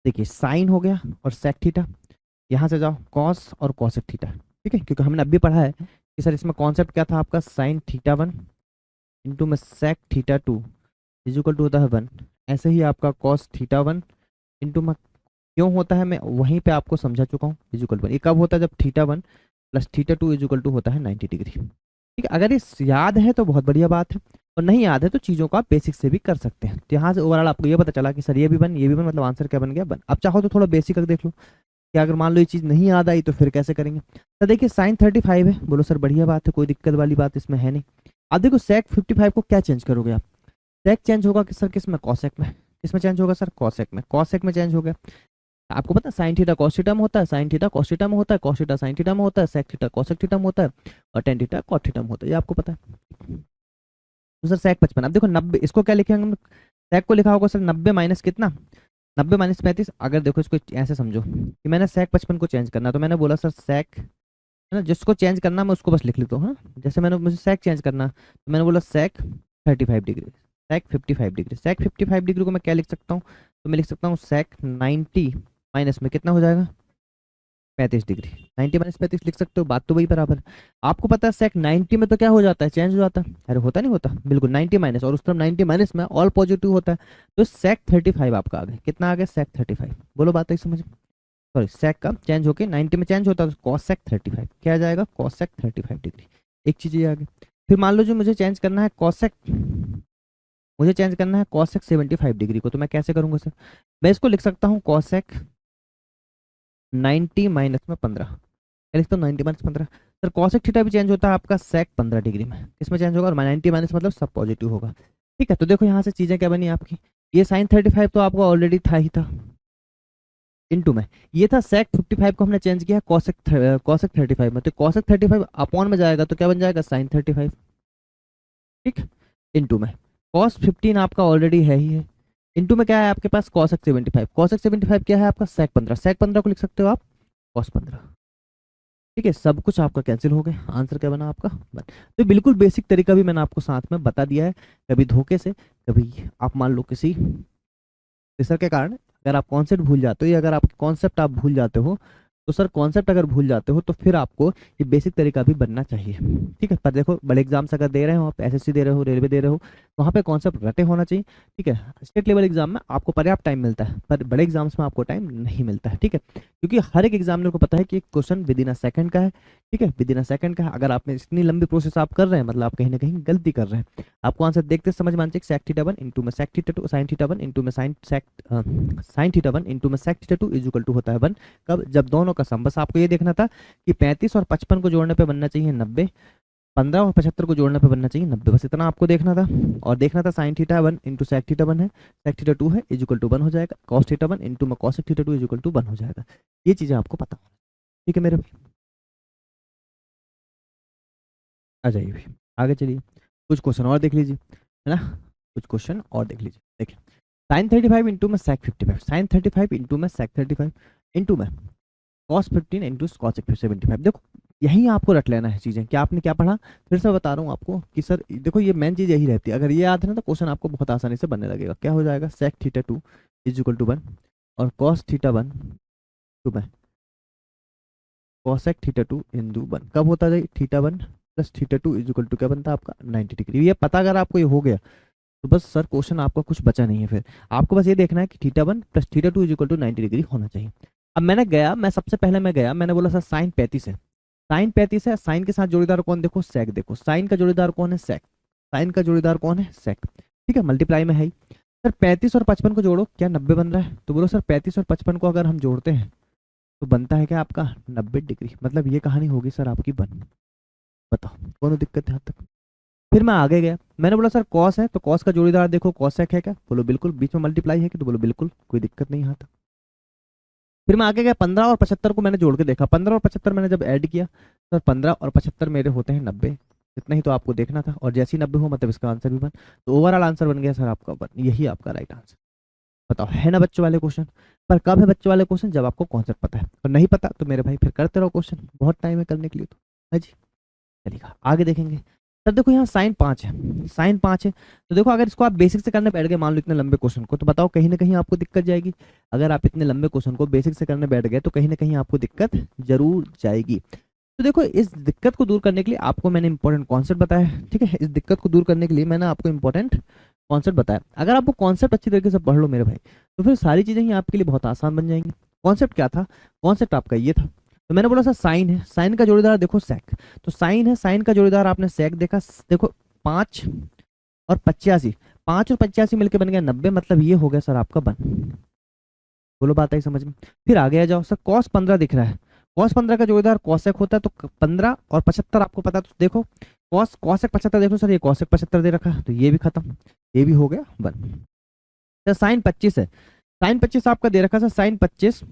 देखिए साइन हो गया और सेक थीटा, यहाँ से जाओ कॉस और कॉसेक थीटा। ठीक है, क्योंकि हमने अभी पढ़ा है कि सर इसमें कॉन्सेप्ट क्या था आपका, साइन थीटा 1 इंटू में sec theta 2 is equal to होता है 1। ऐसे ही आपका कॉस थीटा 1 इंटू में, क्यों होता है मैं वहीं पे आपको समझा चुका हूँ, इज इक्वल टू 1। ये कब होता है, जब theta 1 plus theta 2 is equal to होता है 90 डिग्री। ठीक है, अगर ये याद है तो बहुत बढ़िया बात है, और नहीं याद है तो चीज़ों को आप बेसिक से भी कर सकते हैं। तो यहाँ से ओवरऑल आपको ये पता चला कि सर ये भी 1 ये भी 1, मतलब आंसर क्या बन गया 1। अब चाहो तो थोड़ा बेसिक कर देख लो कि अगर मान लो ये चीज़ नहीं याद आई तो फिर कैसे करेंगे। तो देखिए साइन 35 है, बोलो सर बढ़िया बात है, कोई दिक्कत वाली बात इसमें है नहीं। अब देखो सेक 55 को क्या चेंज करोगे आप, सेक चेंज होगा कि सर किस में, कॉसेक में। किस में चेंज होगा सर, कॉसेक में। कॉसेक में चेंज हो गया, आपको पता है साइन थीटा कॉस थीटा में होता है, साइन थीटा कॉस थीटा में होता है, कॉस थीटा साइन थीटा में होता है, सेक थीटा कॉसेक थीटा में होता है और टेन थीटा कॉट थीटा में होता है, ये आपको पता है। तो सर सेक 55, अब देखो 90, इसको क्या लिखेंगे हम, सेक को लिखा होगा सर 90 माइनस कितना, 90 माइनस 35। अगर देखो इसको ऐसे समझो कि मैंने सेक 55 को चेंज करना, तो मैंने बोला सर सेक है ना, जिसको चेंज करना मैं उसको बस लिख लेता हूँ। हाँ, जैसे मैंने मुझे सेक चेंज करना तो मैंने बोला सेक 35 डिग्री, सेक 55 डिग्री, सेक 55 डिग्री को मैं क्या लिख सकता हूँ, तो मैं लिख सकता हूँ सेक 90 माइनस में कितना हो जाएगा 35 डिग्री, 90 माइनस 35 लिख सकते हो, बात तो वही बराबर है। आपको पता है सेक 90 में तो क्या हो जाता है, चेंज हो जाता है, अरे होता नहीं होता, बिल्कुल 90 माइनस, और उस तरफ 90 माइनस में ऑल पॉजिटिव होता है, तो सेक 35 आपका आ गया, कितना आ गया सेक 35, बोलो बात है समझ में। सॉरी, सेक का चेंज होके 90 में चेंज होता है तो कॉसेक 35, क्या आ जाएगा कॉसेक 35 डिग्री, एक चीज ये आ गई। फिर मान लो जो मुझे चेंज करना है कॉसेक, मुझे चेंज करना है कॉसेक 75 डिग्री को, तो मैं कैसे करूंगा सर, मैं इसको लिख सकता हूँ कॉसेक 90 माइनस में 15, क्या लिखता हूँ 90 माइनस 15। सर कॉसेक थीटा भी चेंज होता है आपका सेक 15 डिग्री में, किसमें चेंज होगा, और 90 माइनस मतलब सब पॉजिटिव होगा। ठीक है, तो देखो यहाँ से चीजें क्या बनी आपकी, ये साइन 35 तो आपको ऑलरेडी था ही था, इनटू में ये था सेक 55 को हमने चेंज किया कॉसेक 35 में, तो कॉसेक 35 अपॉन में जाएगा तो क्या बन जाएगा साइन 35, ठीक, इनटू में कॉस 15 आपका ऑलरेडी है ही है, इनटू में क्या है आपके पास कॉसेक 75, कॉसेक 75 क्या है आपका सेक 15, सेक 15 को लिख सकते हो आप कॉस 15। ठीक है, सब कुछ आपका कैंसिल हो गया, आंसर क्या बना आपका बन। तो बिल्कुल बेसिक तरीका भी मैंने आपको साथ में बता दिया है, कभी धोखे से, कभी आप मान लो किसी प्रेशर के कारण अगर आप कॉन्सेप्ट भूल जाते हो, या अगर आपके कॉन्सेप्ट आप भूल जाते हो, तो सर कॉन्सेप्ट अगर भूल जाते हो तो फिर आपको ये बेसिक तरीका भी बनना चाहिए। ठीक है, पर देखो बड़े एग्जाम्स अगर दे रहे हो आप, एसएससी दे रहे हो, रेलवे दे रहे हो, वहाँ पे कॉन्सेप्ट रटे होना चाहिए। ठीक है, स्टेट लेवल एग्जाम में आपको पर्याप्त टाइम मिलता है, पर बड़े एग्जाम्स में आपको टाइम नहीं मिलता है। ठीक है, क्योंकि हर एक एग्जामिनर को पता है कि question with in a second का है। ठीक है, विद इन अ सेकंड का है, अगर आप में इतनी लंबी प्रोसेस आप कर रहे हैं मतलब आप कहीं ना कहीं गलती कर रहे हैं। आपको आंसर देखते समझ में आना चाहिए, सेक थीटा 1 इंटू में sec theta 2 sine theta 1 into में साइन थीटा 1 इंटू में sec theta 2 is equal to होता है 1, कब, जब दोनों का सम। बस आपको ये देखना था कि 35 और 55 को जोड़ने पे बनना चाहिए 90, 15 और 75 को जोड़ने पे बनना चाहिए 90, बस इतना आपको देखना था। और देखना था sine theta 1 into sec theta 1 है, सेक थीटा 2 है, इज इक्वल टू 1 हो जाएगा, कॉस थीटा 1 इंटू में cosec theta 2 is equal to 1 हो जाएगा। ये चीजें आपको पता होना। ठीक है मेरे भाई, आ जाइए भाई, आगे चलिए, कुछ क्वेश्चन और देख लीजिए, है ना, कुछ क्वेश्चन और देख लीजिए। देखिए साइन 35 इंटू में सेक 55, साइन 35 इंटू में सेक 35 इंटू में कॉस 15 इंटू कॉसेक 75। देखो यही आपको रट लेना है चीजें, क्या आपने क्या पढ़ा, फिर से बता रहा हूँ आपको कि सर देखो ये मेन चीज यही रहती है, अगर ये याद है ना तो क्वेश्चन आपको बहुत आसानी से बनने लगेगा। क्या हो जाएगा sec theta 2 is equal to 1 और कॉस थीटा 1 टू में कॉसेक थीटा 2 इंटू 1, कब होता है theta 1 plus theta 2 is equal to क्या बनता है आपका 90 डिग्री। ये पता अगर आपको ये हो गया तो बस सर क्वेश्चन आपका कुछ बचा नहीं है, फिर आपको बस ये देखना है कि theta 1 plus theta 2 is equal to 90 degree होना चाहिए। अब मैं सबसे पहले मैं गया, मैंने बोला सर साइन 35 है, साइन 35 है, साइन के साथ जोड़ीदार कौन, देखो सेक, देखो साइन का जोड़ीदार कौन है सेक, साइन का जोड़ीदार कौन है सेक। ठीक है, मल्टीप्लाई में है ही। सर 35 और 55 को जोड़ो, क्या 90 बन रहा है, तो बोलो सर 35 और 55 को अगर हम जोड़ते हैं तो बनता है क्या आपका 90 डिग्री, मतलब ये कहानी होगी सर आपकी बन। बताओ कौन दिक्कत है यहाँ तक। फिर मैं आगे गया, मैंने बोला सर कॉस है तो कॉस का जोड़ीदार देखो कॉसेक है क्या, बोलो बिल्कुल, बीच में मल्टीप्लाई है कि, तो बोलो बिल्कुल, कोई दिक्कत नहीं यहाँ तक। फिर मैं आगे गया, 15 और 75 को मैंने जोड़ के देखा, 15 और 75 मैंने जब ऐड किया तो 15 और 75 मेरे होते हैं 90, इतना ही तो आपको देखना था, और जैसे ही 90 हो मतलब इसका आंसर भी बन, तो ओवरऑल आंसर बन गया सर आपका बन, यही आपका राइट आंसर। बताओ है ना बच्चों वाले क्वेश्चन, पर कब है बच्चों वाले क्वेश्चन, जब आपको कॉन्सेप्ट पता है, और नहीं पता तो मेरे भाई फिर करते रहो क्वेश्चन, बहुत टाइम है करने के लिए तो है जी। चलिए आगे देखेंगे। सर देखो यहाँ साइन 5 है, साइन 5 है, तो देखो अगर इसको आप बेसिक से करने बैठ गए मान लो इतने लंबे क्वेश्चन को, तो बताओ कहीं ना कहीं आपको दिक्कत जाएगी। अगर आप इतने लंबे क्वेश्चन को बेसिक से करने बैठ गए तो कहीं ना कहीं आपको दिक्कत जरूर जाएगी। तो देखो इस दिक्कत को दूर करने के लिए आपको मैंने इंपॉर्टेंट कॉन्सेप्ट बताया है। ठीक है, इस दिक्कत को दूर करने के लिए मैंने आपको इंपॉर्टेंट कॉन्सेप्ट बताया। अगर आप वो कॉन्सेप्ट अच्छी तरीके से पढ़ लो मेरे भाई, तो फिर सारी चीजें ही आपके लिए बहुत आसान बन जाएंगी। कॉन्सेप्ट क्या था, कॉन्सेप्ट आपका ये था, तो मैंने बोला सर साइन है, साइन का जोड़ीदार देखो सेक, तो साइन है, साइन का जोड़ीदार आपने सेक देखा, देखो 5 और 85, 5 और 85 मिलकर बन गया 90, मतलब ये हो गया सर आपका बन। बोलो बात आई समझ में। फिर आगे आ जाओ, सर कॉस 15 दिख रहा है, कॉस 15 का जोड़ीदार कॉसेक होता है, तो 15 और 75 आपको पता है, तो देखो कॉसेक 75 देखो सर, ये कॉसेक 75 दे रखा है, तो ये भी खत्म, ये भी हो गया बन। सर साइन 25 है, साइन 25 आपका दे रखा था, साइन 25,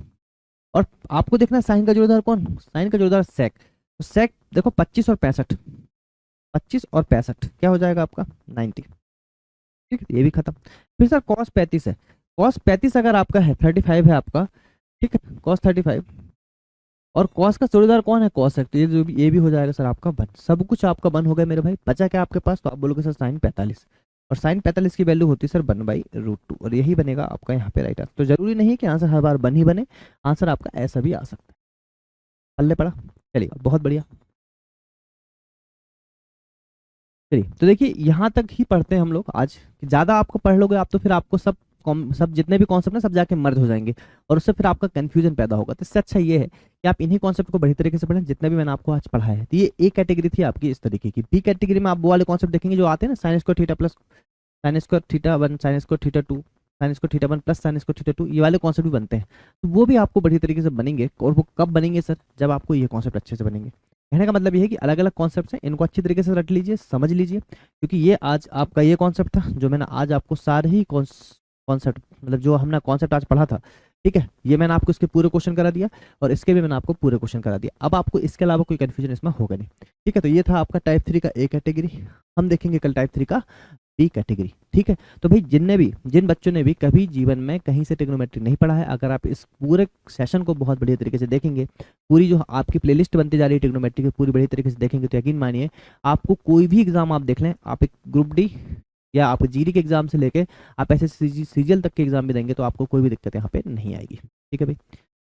और आपको देखना है साइन का जोड़ीदार कौन, साइन का जोड़ीदार सेक। तो सेक देखो 25 और 65, 25 और 65 क्या हो जाएगा आपका 90। ठीक है, ये भी खत्म। फिर सर कॉस 35 है, कॉस 35 अगर आपका है 35 है आपका, ठीक है, कॉस 35, और कॉस का जोड़ीदार कौन है कॉस सेक, तो ये भी हो जाएगा सर आपका वन। सब कुछ आपका वन हो गया मेरे भाई। बचा क्या आपके पास, तो आप बोलोगे सर साइन 45, और साइन 45 की वैल्यू होती है सर 1/√2, और यही बनेगा आपका यहाँ पे राइट आंसर। तो जरूरी नहीं कि आंसर हर बार वन ही बने, आंसर आपका ऐसा भी आ सकता है। पल्ले पड़ा, चलिए बहुत बढ़िया। चलिए तो देखिए यहाँ तक ही पढ़ते हैं हम लोग आज, कि ज़्यादा आपको पढ़ लोगे आप तो फिर आपको सब जितने भी कॉन्सेप्ट ना सब जाके मर्ज हो जाएंगे, और उससे फिर आपका कंफ्यूजन पैदा होगा। तो इससे अच्छा ये है कि आप इन्हीं कॉन्सेप्ट को बढ़िया तरीके से पढ़ें, जितना भी मैंने आपको आज पढ़ाया है। तो ये ए कैटेगरी थी आपकी इस तरीके की। बी कैटेगरी में आप वो वाले कॉन्सेप्ट देखेंगे जो आते हैं ना, sine square theta plus sine square theta 1, sine square theta 2, sine square theta 1 plus sine square theta 2, ये वाले कॉन्सेप्ट भी बनते हैं। तो वो भी आपको बढ़िया तरीके से बनेंगे। और वो कब बनेंगे सर, जब आपको ये कॉन्सेप्ट अच्छे से बनेंगे। कहने का मतलब ये है कि अलग अलग कॉन्सेप्ट हैं, इनको अच्छी तरीके से रट लीजिए, समझ लीजिए, क्योंकि ये आज आपका ये कॉन्सेप्ट था जो मैंने आज आपको सारे ही कॉन्सेप्ट, मतलब जो हमने कॉन्सेप्ट आज पढ़ा था, ठीक है, ये मैंने आपको इसके पूरे क्वेश्चन करा दिया, और इसके भी मैंने आपको पूरे क्वेश्चन करा दिया। अब आपको इसके अलावा कोई कंफ्यूजन इसमें होगा नहीं। ठीक है, तो ये था आपका टाइप 3 का ए कैटेगरी। हम देखेंगे कल टाइप 3 का बी कैटेगरी। ठीक है, तो भाई जिन बच्चों ने भी कभी जीवन में कहीं से ट्रिग्नोमेट्री नहीं पढ़ा है, अगर आप इस पूरे सेशन को बहुत बढ़िया तरीके से देखेंगे, पूरी जो आपकी प्लेलिस्ट बनती जा रही है ट्रिग्नोमेट्री की पूरी बढ़िया तरीके से देखेंगे, तो यकीन मानिए आपको कोई भी एग्जाम आप देख लें, आप एक ग्रुप डी या आप जीडी के एग्जाम से लेके आप ऐसे सीजीएल तक के एग्जाम भी देंगे तो आपको कोई भी दिक्कत यहाँ पे नहीं आएगी। ठीक है भाई,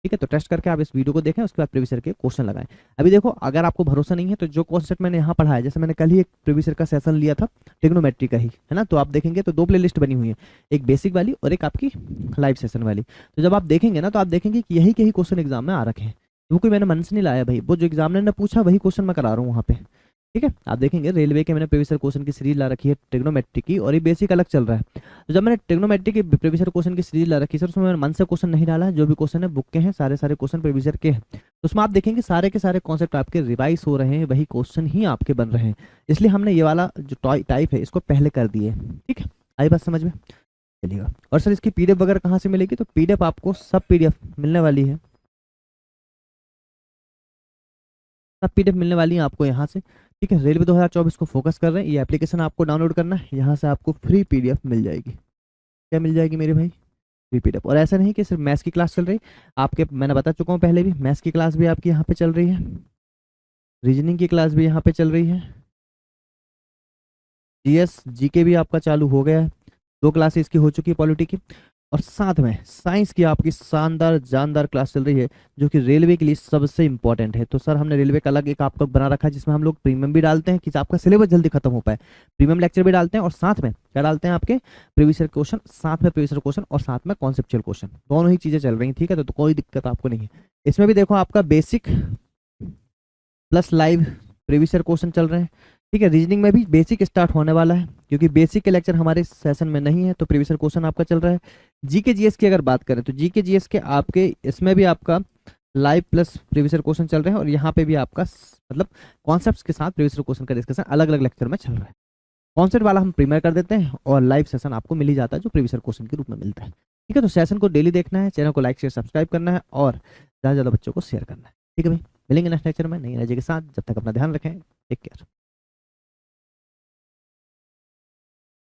ठीक है, तो टेस्ट करके आप इस वीडियो को देखें, उसके बाद प्रीवियस ईयर के क्वेश्चन लगाएं। अभी देखो, अगर आपको भरोसा नहीं है तो जो कॉन्सेप्ट मैंने यहाँ पढ़ाया, जैसे मैंने कल ही एक प्रीवियस ईयर का सेशन लिया था ट्रिग्नोमेट्री का ही, है ना, तो आप देखेंगे तो 2 प्लेलिस्ट बनी हुई है, एक बेसिक वाली और एक आपकी लाइव सेशन वाली। तो जब आप देखेंगे ना तो आप देखेंगे कि यही के ही क्वेश्चन एग्जाम में आ रखे हैं। वो कोई मैंने मन से नहीं लाया भाई, वो जो एग्जामिनर ने पूछा वही क्वेश्चन मैं करा रहा हूँ वहाँ पे। ठीक है, आप देखेंगे रेलवे के मैंने प्रीवियस ईयर क्वेश्चन की सीरीज ला रखी है ट्रिग्नोमेट्री की, और ये बेसिक अलग चल रहा है। तो जब मैंने ट्रिग्नोमेट्री की प्रीवियस ईयर क्वेश्चन की सीरीज ला रखी है सर, उसमें मैंने मन से क्वेश्चन नहीं डाला है, जो भी क्वेश्चन है बुक के हैं, सारे क्वेश्चन प्रीवियस ईयर के हैं। तो उसमें आप देखेंगे सारे के सारे कॉन्सेप्ट आपके रिवाइज हो रहे हैं, वही क्वेश्चन ही आपके बन रहे हैं। इसलिए हमने ये वाला जो टाइप है इसको पहले कर दिए। ठीक है, आई बात समझ में, चलिएगा। और सर इसकी पीडीएफ वगैरह कहाँ से मिलेगी, तो पीडीएफ आपको सब पीडीएफ मिलने वाली है, सब पीडीएफ मिलने वाली है आपको यहाँ से। ठीक है, रेलवे 2024 को फोकस कर रहे हैं, ये एप्लीकेशन आपको डाउनलोड करना है, यहाँ से आपको फ्री पीडीएफ मिल जाएगी। क्या मिल जाएगी मेरे भाई, फ्री पीडीएफ। और ऐसा नहीं कि सिर्फ मैथ्स की क्लास चल रही आपके, मैंने बता चुका हूँ पहले भी, मैथ्स की क्लास भी आपकी यहाँ पे चल रही है, रीजनिंग की क्लास भी यहाँ पे चल रही है, जीएस जीके भी आपका चालू हो गया है, 2 क्लासेस इसकी हो चुकी है पॉलिटी की, और साथ में साइंस की आपकी शानदार जानदार क्लास चल रही है, जो कि रेलवे के लिए सबसे इंपॉर्टेंट है। तो सर हमने रेलवे का अलग एक आपका बना रखा है, जिसमें हम लोग प्रीमियम भी डालते हैं कि आपका सिलेबस जल्दी खत्म हो पाए, प्रीमियम लेक्चर भी डालते हैं, और साथ में क्या डालते हैं आपके प्रीवियस ईयर क्वेश्चन, साथ में प्रीवियस ईयर क्वेश्चन और साथ में कॉन्सेप्चुअल क्वेश्चन, दोनों ही चीजें चल रही हैं। ठीक है, तो कोई दिक्कत आपको नहीं है। इसमें भी देखो आपका basic plus live previous year question चल रहे हैं। ठीक है, रीजनिंग में भी बेसिक स्टार्ट होने वाला है, क्योंकि बेसिक के लेक्चर हमारे सेशन में नहीं है, तो प्रीवियस ईयर क्वेश्चन आपका चल रहा है। जीके जीएस की अगर बात करें तो जीके जीएस के आपके इसमें भी आपका live plus previous year question चल रहे हैं, और यहाँ पे भी आपका मतलब कॉन्सेप्ट्स के साथ प्रीवियस ईयर क्वेश्चन का डिस्कशन अलग अलग लेक्चर में चल रहा है। कॉन्सेप्ट वाला हम प्रीमियर कर देते हैं, और लाइव सेशन आपको मिल ही जाता है जो प्रीवियस ईयर क्वेश्चन के रूप में मिलता है। ठीक है, तो सेशन को डेली देखना है, चैनल को लाइक शेयर सब्सक्राइब करना है, और ज़्यादा से ज़्यादा बच्चों को शेयर करना है। ठीक है भाई, मिलेंगे नेक्स्ट लेक्चर में नई एनर्जी के साथ, जब तक अपना ध्यान रखें, टेक केयर।